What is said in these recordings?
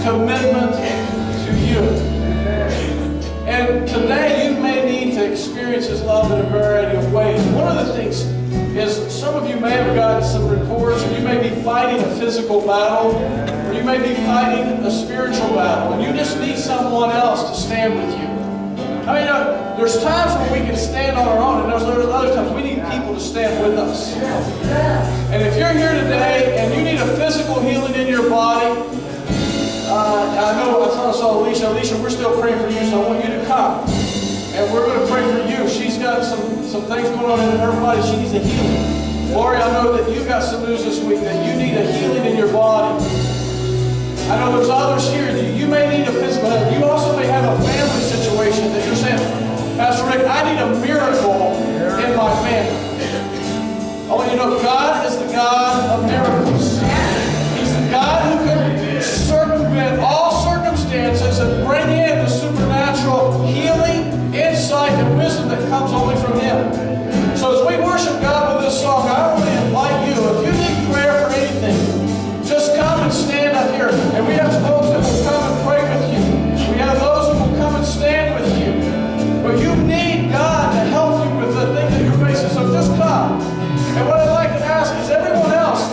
commitment to you. And today you may need to experience His love in a variety of ways. One of the things is some of you may have gotten some reports, or you may be fighting a physical battle, or you may be fighting a spiritual battle, and you just need someone else to stand with you. I mean, there's times when we can stand on our own, and there's other times we need people to stand with us. And if you're here today and you need a physical healing in your body, I know I saw Alicia. Alicia, we're still praying for you, so I want you to come. And we're going to pray for you. She's got some things going on in her body. She needs a healing. Lori, I know that you've got some news this week that you need a healing in your body. I know there's others here. You may need a physical healing. You also may have a family situation that you're saying, Pastor Rick, I need a miracle in my family. I want you to know God is the God of miracles. He's the God who can circumvent all circumstances and bring in the supernatural healing, insight, and wisdom that comes only from Him. So as we worship God with this song, I want to invite you, if you need prayer for anything, just come and stand up here. And we have folks that will come and pray with you. We have those who will come and stand with you. But you need God to help you with the thing that you're facing. So just come. And what I'd like to ask is everyone else,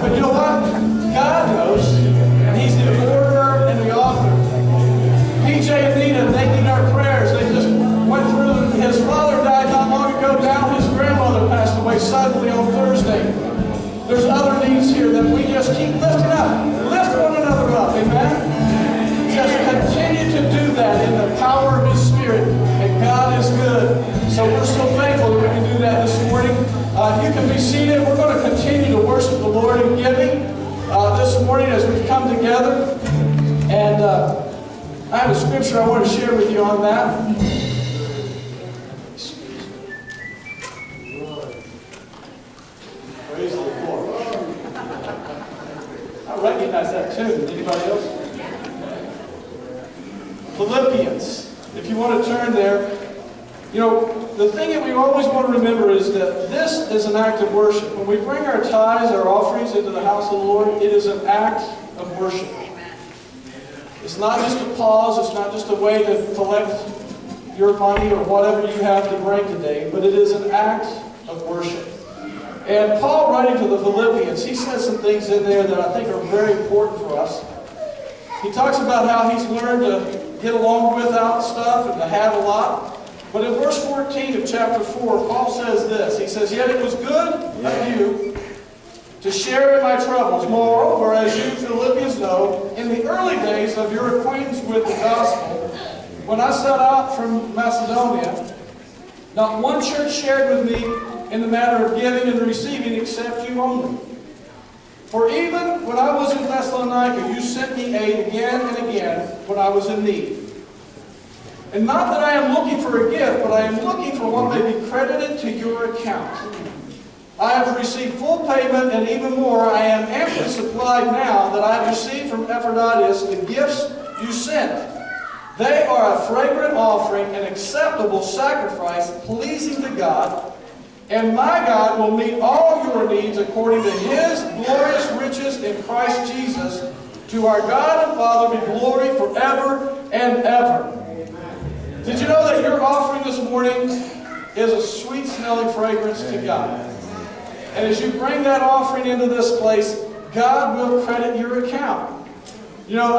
But you know what? God knows, and He's the orderer and the author. PJ and Nina, they need our prayers. They just went through, his father died not long ago. Now his grandmother passed away suddenly on Thursday. There's other needs here that we just keep lifting up. Lift one another up, amen? Just continue to do that in the power of His Spirit, and God is good. So we're so thankful that we can do that this morning. You can be seated. We're going to continue to worship the Lord in giving this morning as we've come together. And I have a scripture I want to share with you on that. Praise the Lord. I recognize that too. Anybody else? Philippians. If you want to turn there. You know, the thing that we always want to remember is that this is an act of worship. When we bring our tithes, our offerings into the house of the Lord, it is an act of worship. It's not just a pause. It's not just a way to collect your money or whatever you have to bring today, but it is an act of worship. And Paul, writing to the Philippians, he says some things in there that I think are very important for us. He talks about how he's learned to get along without stuff and to have a lot. But in verse 14 of chapter 4, Paul says this. He says, "Yet it was good of you to share in my troubles. Moreover, as you Philippians know, in the early days of your acquaintance with the gospel, when I set out from Macedonia, not one church shared with me in the matter of giving and receiving except you only. For even when I was in Thessalonica, you sent me aid again and again when I was in need. And not that I am looking for a gift, but I am looking for what may be credited to your account. I have received full payment, and even more, I am amply supplied now that I have received from Epaphroditus the gifts you sent. They are a fragrant offering, an acceptable sacrifice, pleasing to God. And my God will meet all your needs according to His glorious riches in Christ Jesus. To our God and Father be glory forever and ever." Did you know that your offering this morning is a sweet-smelling fragrance to God? And as you bring that offering into this place, God will credit your account. You know,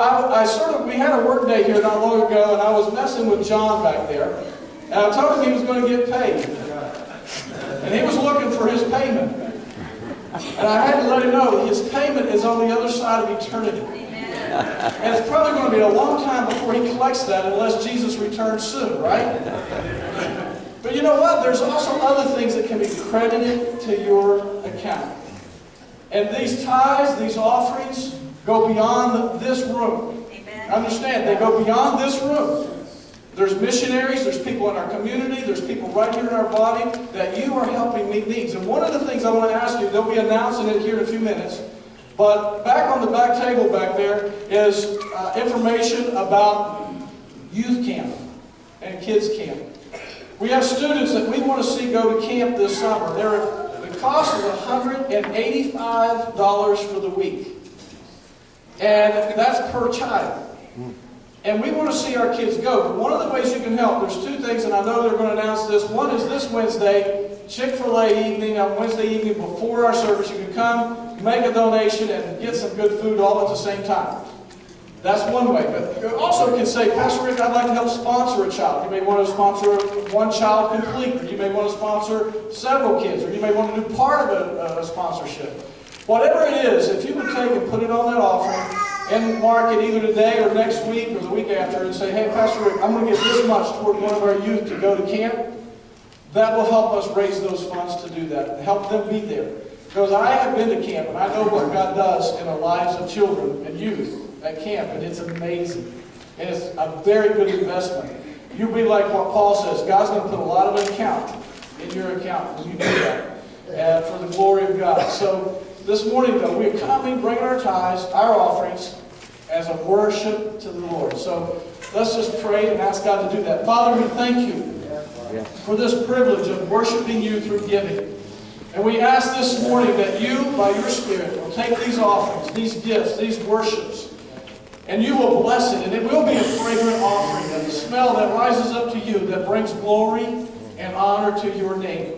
we had a work day here not long ago, and I was messing with John back there. And I told him he was going to get paid. And he was looking for his payment. And I had to let him know his payment is on the other side of eternity. And it's probably going to be a long time before he collects that unless Jesus returns soon, right? But you know what? There's also other things that can be credited to your account. And these tithes, these offerings, go beyond this room. Understand, they go beyond this room. There's missionaries, there's people in our community, there's people right here in our body that you are helping meet needs. And one of the things I want to ask you, they'll be announcing it here in a few minutes, but back on the back table back there is information about youth camp and kids camp. We have students that we want to see go to camp this summer. The cost is $185 for the week. And that's per child. And we want to see our kids go. But one of the ways you can help, there's two things, and I know they're going to announce this. One is this Wednesday, Chick-fil-A evening, on Wednesday evening before our service. You can come, make a donation, and get some good food all at the same time. That's one way. But you also can say, Pastor Rick, I'd like to help sponsor a child. You may want to sponsor one child complete, or you may want to sponsor several kids, or you may want to do part of a sponsorship. Whatever it is, if you would take and put it on that offering, and mark it either today or next week or the week after and say, hey, Pastor Rick, I'm going to give this much toward one of our youth to go to camp. That will help us raise those funds to do that, help them be there. Because I have been to camp, and I know what God does in the lives of children and youth at camp, and it's amazing. And it's a very good investment. You'll be like what Paul says, God's going to put a lot of account in your account when you do that, for the glory of God. So this morning, though, we're coming, bringing our tithes, our offerings, as a worship to the Lord. So let's just pray and ask God to do that. Father, we thank you for this privilege of worshiping you through giving. And we ask this morning that you, by your Spirit, will take these offerings, these gifts, these worships, and you will bless it. And it will be a fragrant offering, a smell that rises up to you, that brings glory and honor to your name.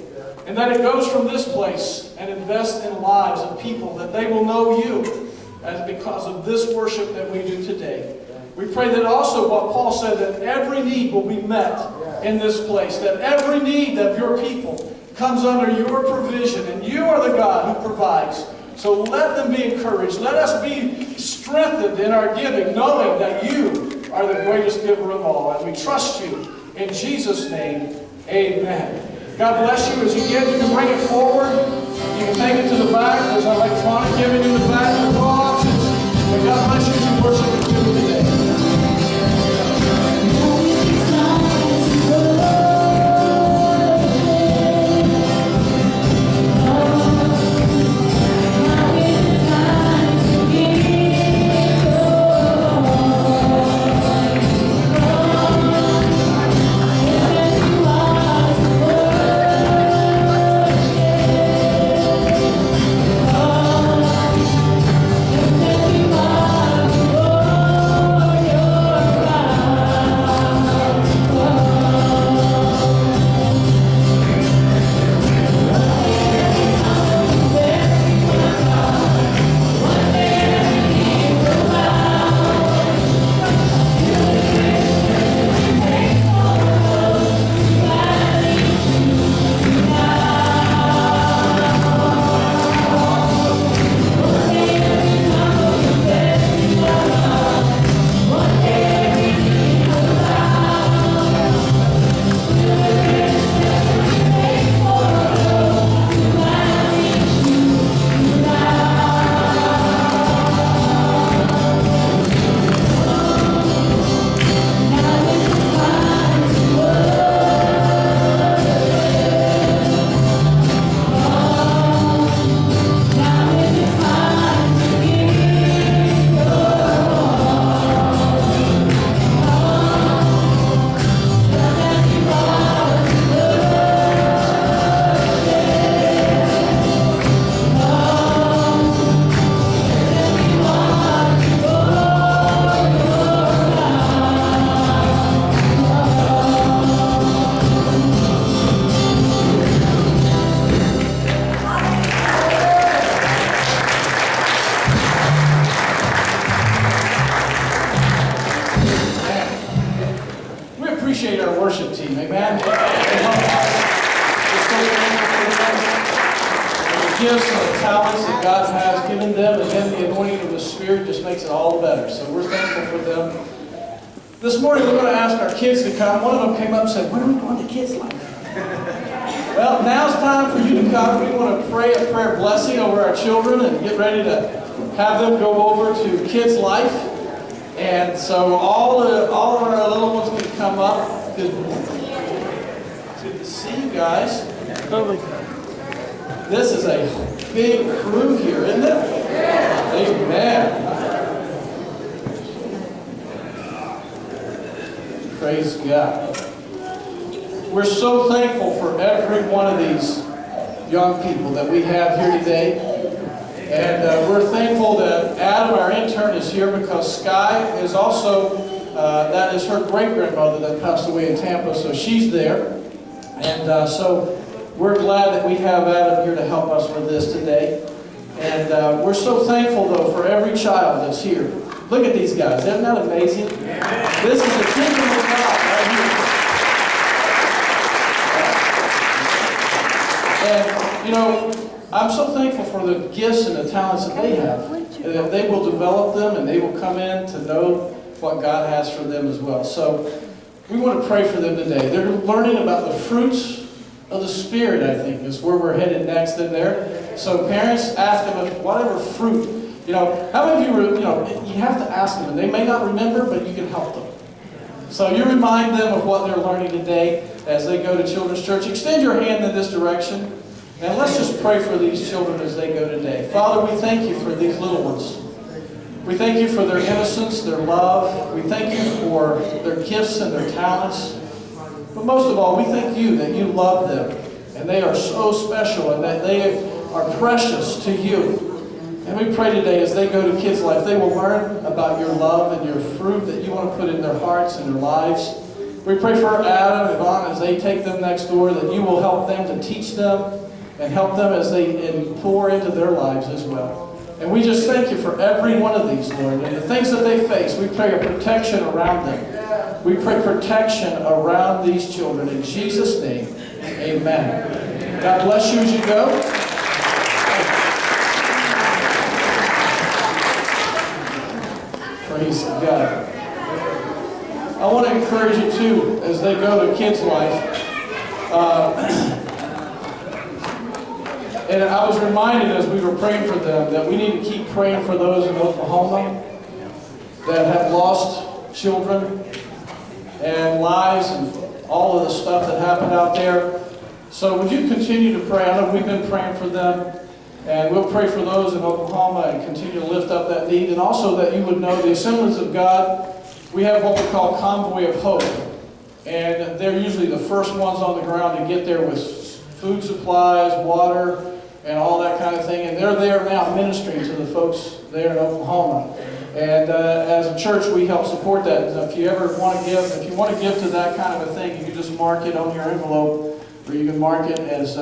and that it goes from this place and invests in lives of people, that they will know you as because of this worship that we do today. We pray that also what Paul said, that every need will be met in this place, that every need of your people comes under your provision, and you are the God who provides. So let them be encouraged. Let us be strengthened in our giving, knowing that you are the greatest giver of all. And we trust you. In Jesus' name, amen. God bless you. As you give, you can bring it forward. You can take it to the back. There's an electronic giving in the back. There's all options. But God bless you as you worship with you today. Appreciate our worship team, amen? The gifts and the talents that God has given them, and then the anointing of the Spirit just makes it all better. So we're thankful for them. This morning we're going to ask our kids to come. One of them came up and said, "When are we going to Kids Life?" Well, now's time for you to come. We want to pray a prayer blessing over our children and get ready to have them go over to Kids Life. And so all of our little ones can come up. Good to see you guys. This is a big crew here, isn't it? Amen. Praise God. We're so thankful for every one of these young people that we have here today. And we're thankful that Adam, our intern, is here because Sky is also, that is her great-grandmother that passed away in Tampa, so she's there. And so we're glad that we have Adam here to help us with this today. And we're so thankful, though, for every child that's here. Look at these guys. Isn't that amazing? This is the kingdom of God right here. And, you know, I'm so thankful for the gifts and the talents that they have. That they will develop them and they will come in to know what God has for them as well. So we want to pray for them today. They're learning about the fruits of the Spirit, I think, is where we're headed next in there. So parents, ask them if whatever fruit, you know, how many of you, you have to ask them, and they may not remember, but you can help them. So you remind them of what they're learning today as they go to Children's Church. Extend your hand in this direction. And let's just pray for these children as they go today. Father, we thank you for these little ones. We thank you for their innocence, their love. We thank you for their gifts and their talents. But most of all, we thank you that you love them. And they are so special and that they are precious to you. And we pray today as they go to Kids Life, they will learn about your love and your fruit that you want to put in their hearts and their lives. We pray for Adam and Yvonne as they take them next door, that you will help them to teach them and help them as they pour into their lives as well. And we just thank you for every one of these, Lord, and the things that they face. We pray a protection around them. We pray protection around these children. In Jesus' name, amen. God bless you as you go. Praise God. I want to encourage you too, as they go to Kids Life. And I was reminded as we were praying for them that we need to keep praying for those in Oklahoma that have lost children and lives and all of the stuff that happened out there. So would you continue to pray? I know we've been praying for them, and we'll pray for those in Oklahoma and continue to lift up that need. And also that you would know the Assemblies of God, we have what we call Convoy of Hope. And they're usually the first ones on the ground to get there with food supplies, water, and all that kind of thing. And they're there now ministering to the folks there in Oklahoma. And as a church, we help support that. And if you ever want to give, if you want to give to that kind of a thing, you can just mark it on your envelope, or you can mark it as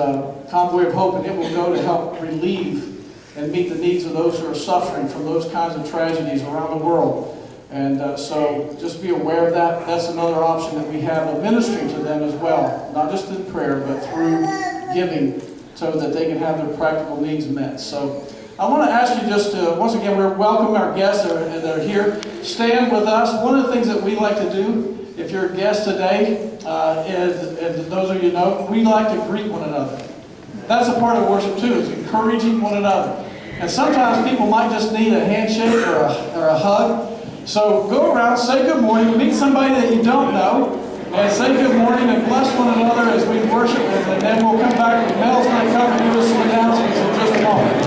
Convoy of Hope, and it will go to help relieve and meet the needs of those who are suffering from those kinds of tragedies around the world. And so just be aware of that. That's another option that we have of ministering to them as well, not just in prayer, but through giving, so that they can have their practical needs met. So I want to ask you just to, once again, we're welcoming our guests that are here. Stand with us. One of the things that we like to do, if you're a guest today, and those of you know, we like to greet one another. That's a part of worship too, is encouraging one another. And sometimes people might just need a handshake or a hug. So go around, say good morning, meet somebody that you don't know, and say good morning and bless one another as we worship, and then we'll come back. Mel's going to come and give us some announcements in just a moment.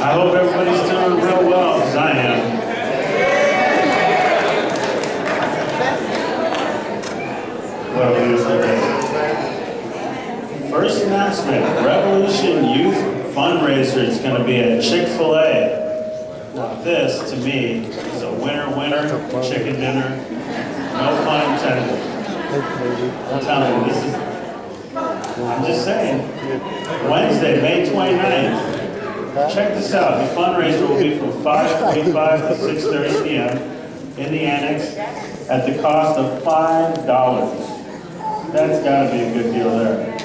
I hope everybody's doing real well, because I am. What a beautiful day. First announcement, Revolution Youth Fundraiser is going to be at Chick-fil-A. Now this, to me, is a winner chicken dinner. No pun intended. I'm telling you, I'm just saying. Wednesday, May 29th. Check this out. The fundraiser will be from 5:45 to 6:30 p.m. in the annex at the cost of $5. That's got to be a good deal there.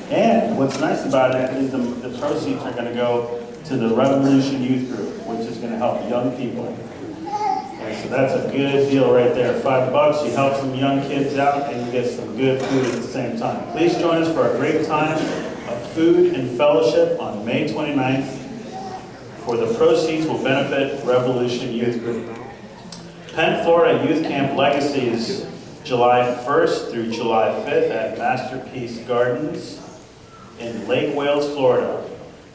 And what's nice about it is the proceeds are going to go to the Revolution Youth Group, which is going to help young people. And so that's a good deal right there. $5, you help some young kids out and you get some good food at the same time. Please join us for a great time of food and fellowship on May 29th. For the proceeds will benefit Revolution Youth Group. Penn, Florida Youth Camp Legacy is July 1st through July 5th at Masterpiece Gardens in Lake Wales, Florida.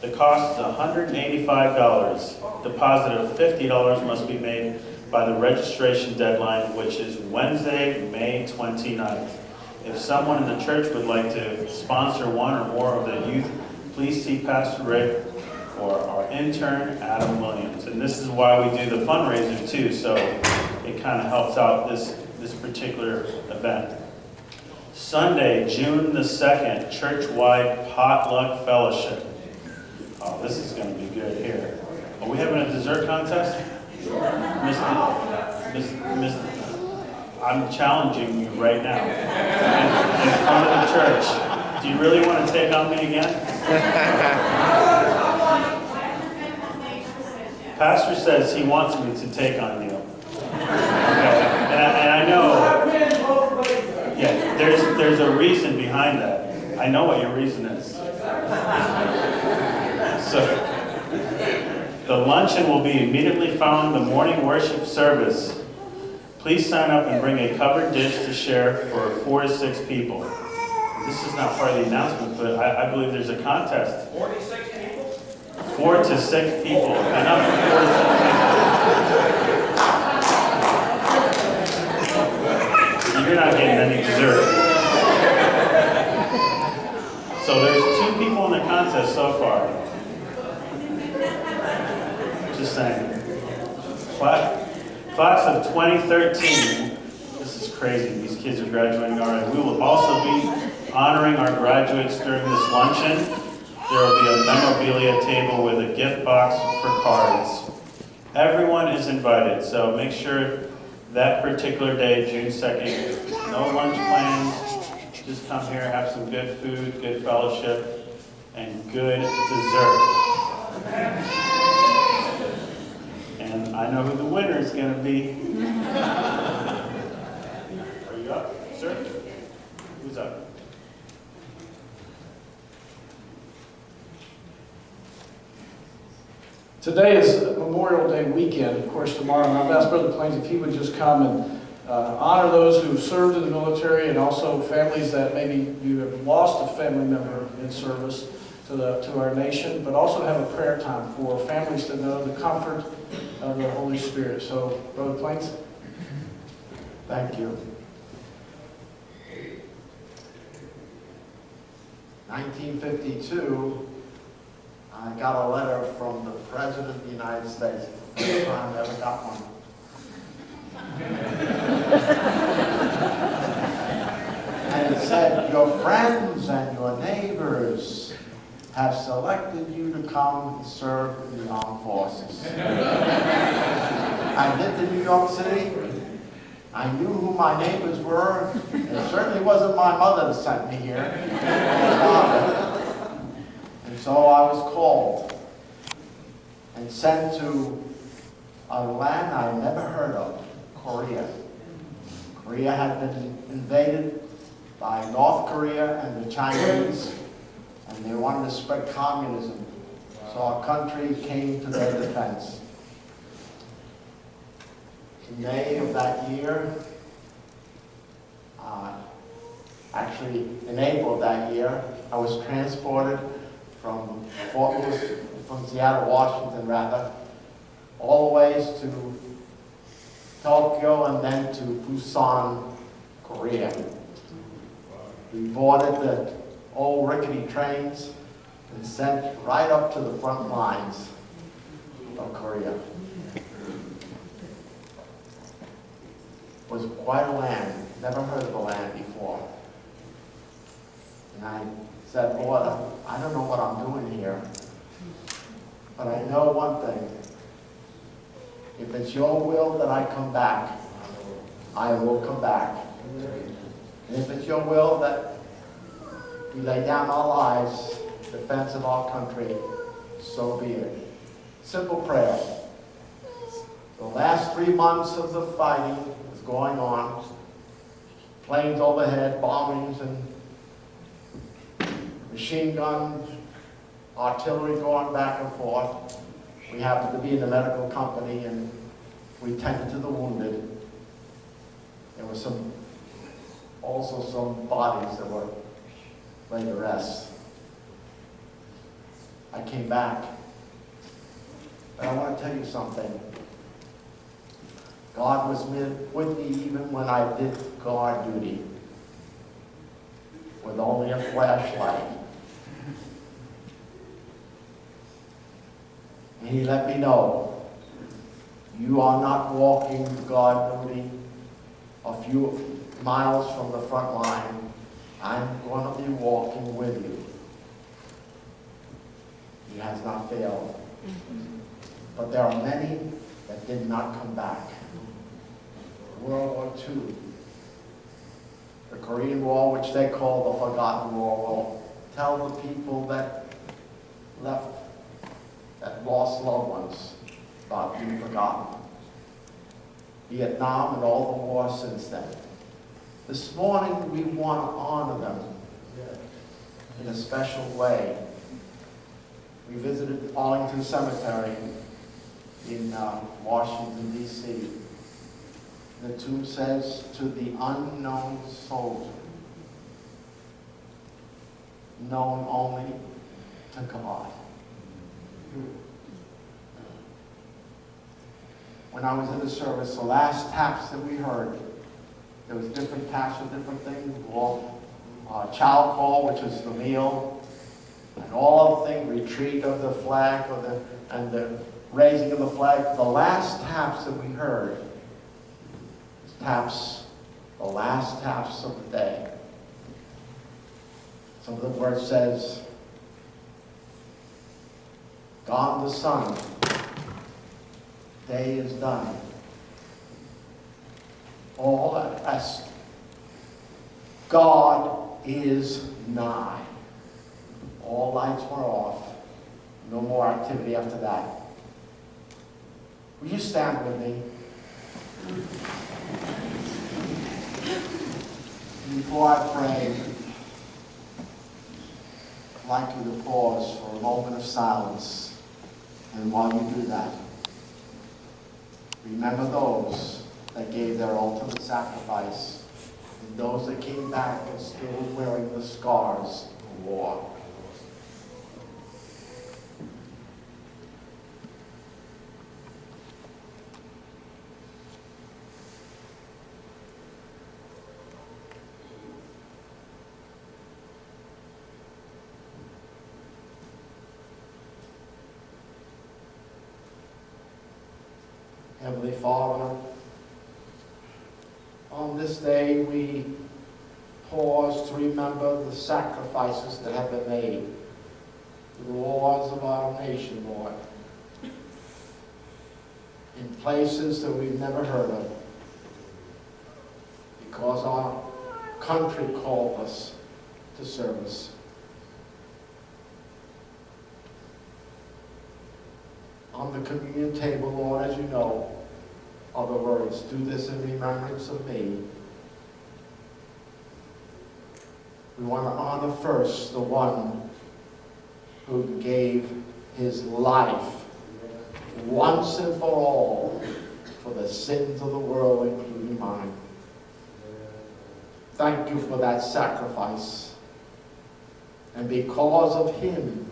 The cost is $185. Deposit of $50 must be made by the registration deadline, which is Wednesday, May 29th. If someone in the church would like to sponsor one or more of the youth, please see Pastor Rick or our intern, Adam Williams. And this is why we do the fundraiser too, so it kind of helps out this particular event. Sunday, June the 2nd, church-wide potluck fellowship. Oh, this is going to be good here. Are we having a dessert contest? I'm challenging you right now in front of the church. Do you really want to take on me again? Pastor says he wants me to take on you. Okay. And I know, yeah, there's a reason behind that. I know what your reason is. So, the luncheon will be immediately following the morning worship service. Please sign up and bring a covered dish to share for 4 to 6 people. This is not part of the announcement, but I believe there's a contest. 46 people? 4 to 6 people. Enough for 4 to 6 people. You're not getting any dessert. So there's 2 people in the contest so far. Just saying. Class of 2013. This is crazy. These kids are graduating already. We will also be honoring our graduates during this luncheon. There will be a memorabilia table with a gift box for cards. Everyone is invited, so make sure that particular day, June 2nd, no lunch plans. Just come here, have some good food, good fellowship, and good dessert. And I know who the winner is going to be. Are you up, sir? Who's up? Today is Memorial Day weekend, of course, tomorrow. And I've asked Brother Plains if he would just come and honor those who served in the military and also families that maybe you have lost a family member in service to our nation, but also have a prayer time for families to know the comfort of the Holy Spirit. So, Brother Plains. Thank you. 1952, I got a letter from the President of the United States. The first time I ever got one. And it said, your friends and your neighbors have selected you to come and serve in the armed forces. I lived in New York City. I knew who my neighbors were. It certainly wasn't my mother that sent me here. My father. And so I was called and sent to a land I never heard of, Korea. Korea had been invaded by North Korea and the Chinese, and they wanted to spread communism. So our country came to their defense. In May of that year, actually in April of that year, I was transported from Fort Lewis, from Seattle, Washington rather, all the ways to Tokyo and then to Busan, Korea. We boarded the old rickety trains and sent right up to the front lines of Korea. It was quite a land. Never heard of the land before. And I said, Lord, I don't know what I'm doing here, but I know one thing. If it's your will that I come back, I will come back. And if it's your will that we lay down our lives in defense of our country, so be it. Simple prayer. The last 3 months of the fighting was going on. Planes overhead, bombings, and machine guns, artillery going back and forth. We happened to be in the medical company and we tended to the wounded. There were also some bodies that were laid to rest. I came back, but I want to tell you something. God was with me even when I did guard duty with only a flashlight. And He let me know, you are not walking guard duty a few miles from the front line. I'm going to be walking with you. He has not failed. But there are many that did not come back. World War II, the Korean War, which they call the Forgotten War, will tell the people that left, that lost loved ones, about being forgotten. Vietnam and all the wars since then. This morning we want to honor them in a special way. We visited Arlington Cemetery in Washington, D.C. The tomb says, to the unknown soldier, known only to God. When I was in the service, the last taps that we heard, there was different taps for different things. Child call, which is the meal, and all of the things, retreat of the flag, and the raising of the flag. The last taps that we heard, the last taps of the day. Some of the words says, gone the sun, day is done. All at rest. God is nigh. All lights were off. No more activity after that. Will you stand with me? Before I pray, I'd like you to pause for a moment of silence. And while you do that, remember those that gave their ultimate sacrifice and those that came back and still wearing the scars of war. Heavenly Father, on this day we pause to remember the sacrifices that have been made, the wars of our nation, Lord, in places that we've never heard of, because our country called us to service. On the communion table, Lord, as you know, are the words, do this in remembrance of me. We want to honor first the one who gave his life once and for all for the sins of the world, including mine. Thank you for that sacrifice. And because of him,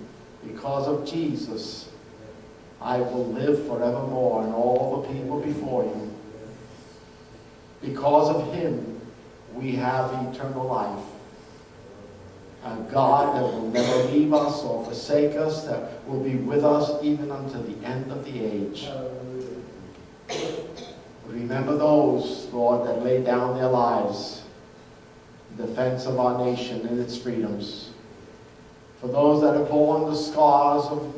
Because of Jesus, I will live forevermore and all the people before you. Because of him, we have eternal life. A God that will never leave us or forsake us, that will be with us even until the end of the age. Remember those, Lord, that laid down their lives in defense of our nation and its freedoms. For those that have borne the scars of